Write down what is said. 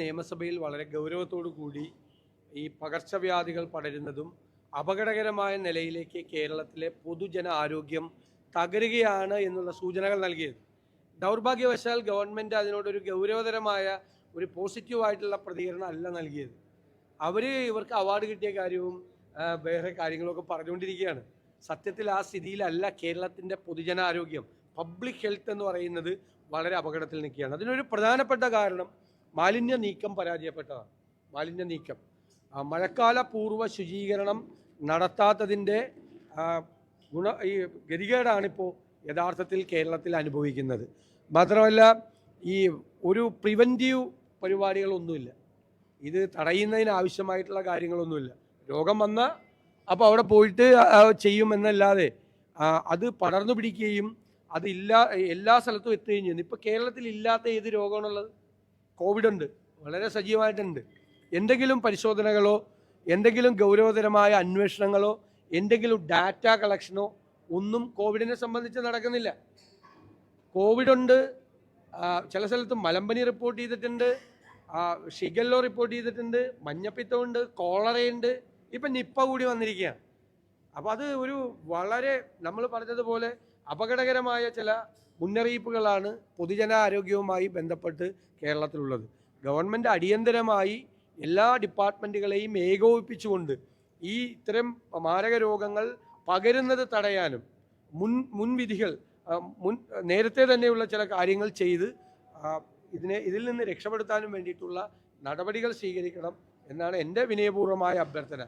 നിയമസഭയിൽ വളരെ ഗൗരവത്തോടു കൂടി ഈ പകർച്ചവ്യാധികൾ പടരുന്നതും അപകടകരമായ നിലയിലേക്ക് കേരളത്തിലെ പൊതുജന ആരോഗ്യം തകരുകയാണ് എന്നുള്ള സൂചനകൾ നൽകിയത്. ദൗർഭാഗ്യവശാൽ ഗവൺമെൻറ് അതിനോടൊരു ഗൗരവതരമായ ഒരു പോസിറ്റീവായിട്ടുള്ള പ്രതികരണം അല്ല നൽകിയത്. ഇവർക്ക് അവാർഡ് കിട്ടിയ കാര്യവും വേറെ കാര്യങ്ങളൊക്കെ പറഞ്ഞുകൊണ്ടിരിക്കുകയാണ്. സത്യത്തിൽ ആ സ്ഥിതിയിലല്ല കേരളത്തിൻ്റെ പൊതുജനാരോഗ്യം. പബ്ലിക് ഹെൽത്ത് എന്ന് പറയുന്നത് വളരെ അപകടത്തിൽ നിൽക്കുകയാണ്. അതിനൊരു പ്രധാനപ്പെട്ട കാരണം മാലിന്യ നീക്കം പരാജയപ്പെട്ടതാണ്. മാലിന്യ നീക്കം മഴക്കാല പൂർവ്വ ശുചീകരണം നടത്താത്തതിൻ്റെ ഈ ഗതികേടാണിപ്പോൾ യഥാർത്ഥത്തിൽ കേരളത്തിൽ അനുഭവിക്കുന്നത്. മാത്രമല്ല ഈ ഒരു പ്രിവെൻറ്റീവ് പരിപാടികളൊന്നുമില്ല. ഇത് തടയുന്നതിന് ആവശ്യമായിട്ടുള്ള കാര്യങ്ങളൊന്നുമില്ല. രോഗം വന്നാൽ അപ്പോൾ അവിടെ പോയിട്ട് ചെയ്യുമെന്നല്ലാതെ അത് പടർന്നു പിടിക്കുകയും എല്ലാ സ്ഥലത്തും എത്തുകയും ചെയ്യുന്നു. ഇപ്പോൾ കേരളത്തിൽ ഇല്ലാത്ത ഏത് രോഗമാണുള്ളത്? കോവിഡ് ഉണ്ട്, വളരെ സജീവമായിട്ടുണ്ട്. എന്തെങ്കിലും പരിശോധനകളോ എന്തെങ്കിലും ഗൗരവതരമായ അന്വേഷണങ്ങളോ എന്തെങ്കിലും ഡാറ്റ കളക്ഷനോ ഒന്നും കോവിഡിനെ സംബന്ധിച്ച് നടക്കുന്നില്ല. കോവിഡുണ്ട്, ചില സ്ഥലത്ത് മലമ്പനി റിപ്പോർട്ട് ചെയ്തിട്ടുണ്ട്, ഷിഗല്ലോ റിപ്പോർട്ട് ചെയ്തിട്ടുണ്ട്, മഞ്ഞപ്പിത്തമുണ്ട്, കോളറയുണ്ട്, ഇപ്പം നിപ്പ കൂടി വന്നിരിക്കുകയാണ്. അപ്പോൾ അത് ഒരു വളരെ നമ്മൾ പറഞ്ഞതുപോലെ അപകടകരമായ ചില മുന്നറിയിപ്പുകളാണ് പൊതുജനാരോഗ്യവുമായി ബന്ധപ്പെട്ട് കേരളത്തിലുള്ളത്. ഗവൺമെൻറ് അടിയന്തരമായി എല്ലാ ഡിപ്പാർട്ട്മെൻറ്റുകളെയും ഏകോപിപ്പിച്ചുകൊണ്ട് ഇത്തരം മാരക രോഗങ്ങൾ പകരുന്നത് തടയാനും മുൻവിധികൾ നേരത്തെ തന്നെയുള്ള ചില കാര്യങ്ങൾ ചെയ്ത് ഇതിൽ നിന്ന് രക്ഷപ്പെടുത്താനും വേണ്ടിയിട്ടുള്ള നടപടികൾ സ്വീകരിക്കണം എന്നാണ് എൻ്റെ വിനയപൂർവ്വമായ അഭ്യർത്ഥന.